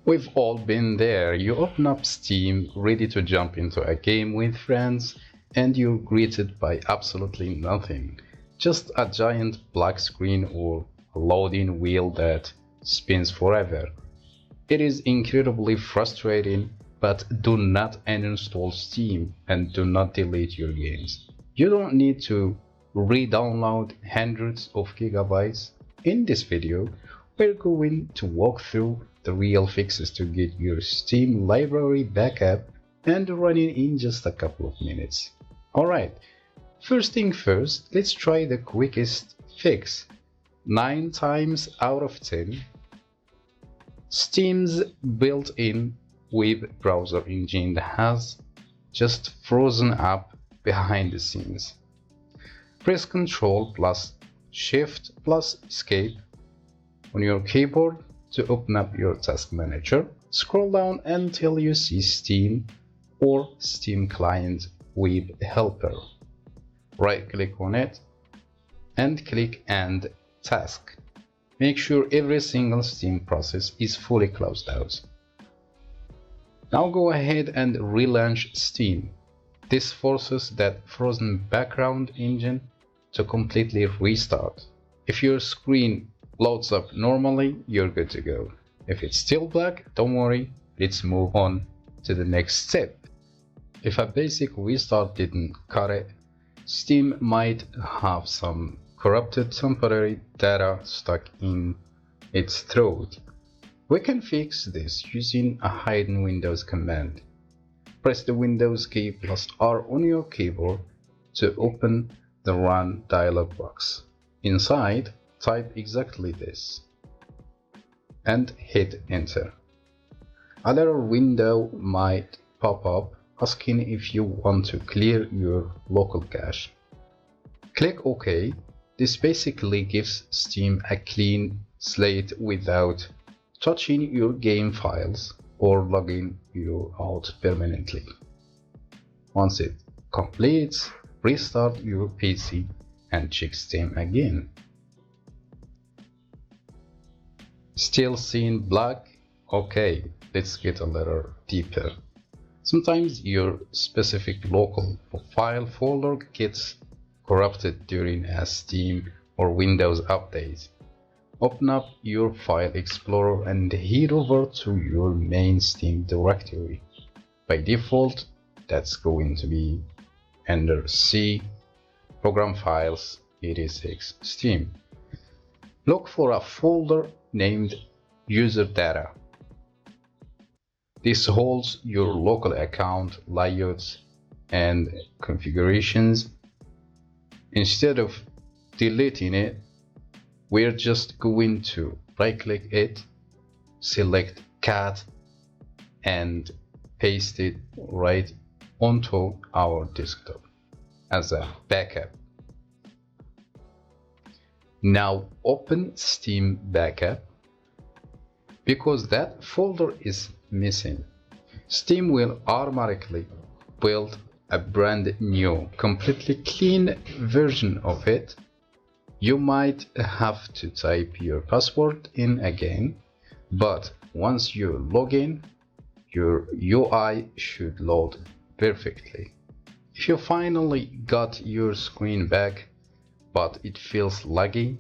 We've all been there. You open up Steam, ready to jump into a game with friends, and you're greeted by absolutely nothing. Just a giant black screen or a loading wheel that spins forever. It is incredibly frustrating, but do not uninstall Steam and do not delete your games. You don't need to re-download hundreds of gigabytes. In this video, we're going to walk through the real fixes to get your Steam library back up and running in just a couple of minutes. Alright, first thing first, let's try the quickest fix. 9 times out of 10, Steam's built-in web browser engine has just frozen up behind the scenes. Press Ctrl plus Shift plus Escape on your keyboard to open up your task manager. Scroll down until you see Steam or Steam Client Web Helper. Right click on it and click End Task. Make sure every single Steam process is fully closed out. Now go ahead and relaunch Steam. This forces that frozen background engine to completely restart. If your screen loads up normally, you're good to go. If it's still black, don't worry, let's move on to the next step. If a basic restart didn't cut it, Steam might have some corrupted temporary data stuck in its throat. We can fix this using a hidden Windows command. Press the Windows key plus R on your keyboard to open the Run dialog box. Inside, type exactly this and hit Enter. A little window might pop up asking if you want to clear your local cache. Click OK. This basically gives Steam a clean slate without touching your game files or logging you out permanently. Once it completes, restart your PC and check Steam again. Still seeing black? Okay, let's get a little deeper. Sometimes your specific local file folder gets corrupted during a Steam or Windows update. Open up your File Explorer and head over to your main Steam directory. By default, that's going to be under C, Program Files, 86, Steam. Look for a folder named User Data. This holds your local account layouts and configurations. Instead of deleting it, we're just going to right-click it, select Cat, and paste it right onto our desktop as a backup. Now open Steam Backup. Because that folder is missing, Steam will automatically build a brand new, completely clean version of it. You might have to type your password in again, but once you log in, your UI should load perfectly. If you finally got your screen back, but it feels laggy,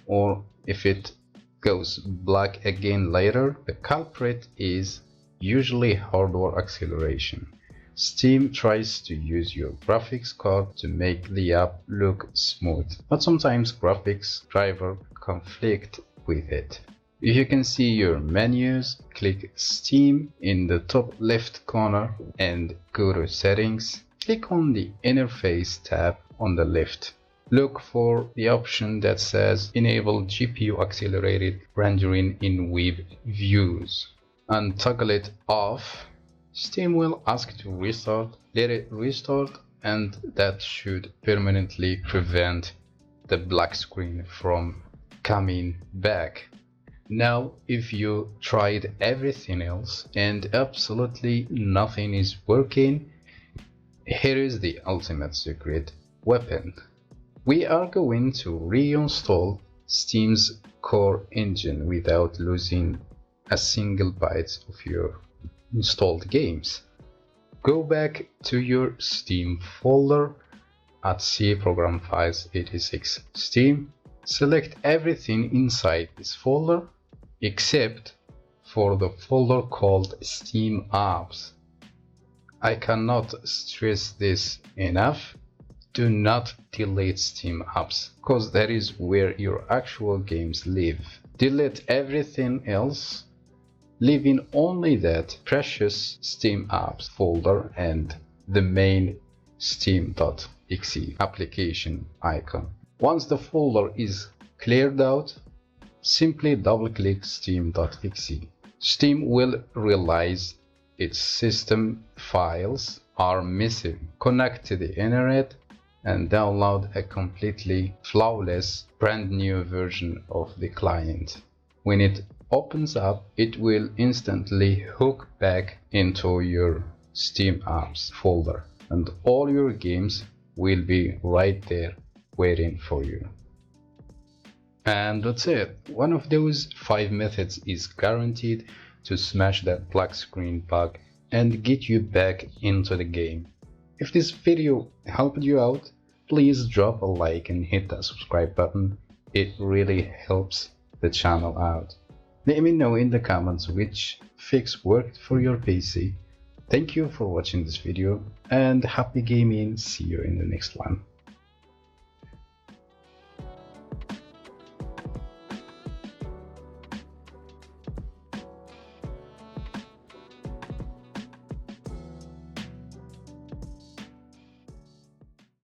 or if it goes black again later, the culprit is usually hardware acceleration. Steam tries to use your graphics card to make the app look smooth, but sometimes graphics driver conflict with it. If you can see your menus, click Steam in the top left corner and go to Settings. Click on the Interface tab on the left. Look for the option that says Enable GPU Accelerated Rendering in Web Views and toggle it off. Steam will ask to restart. Let it restart, and that should permanently prevent the black screen from coming back. Now, if you tried everything else and absolutely nothing is working, here is the ultimate secret weapon. We are going to reinstall Steam's core engine without losing a single byte of your installed games. Go back to your Steam folder at C Program Files 86 Steam. Select everything inside this folder except for the folder called Steam Apps. I cannot stress this enough. Do not delete Steam Apps, because that is where your actual games live. Delete everything else, leaving only that precious Steam Apps folder and the main steam.exe application icon. Once the folder is cleared out, simply double-click steam.exe. Steam will realize its system files are missing. Connect to the internet and download a completely flawless brand new version of the client. When it opens up, it will instantly hook back into your Steam Apps folder, and all your games will be right there waiting for you. And that's it. One of those 5 methods is guaranteed to smash that black screen bug and get you back into the game. If this video helped you out, please drop a like and hit that subscribe button. It really helps the channel out. Let me know in the comments which fix worked for your PC. Thank you for watching this video and happy gaming. See you in the next one.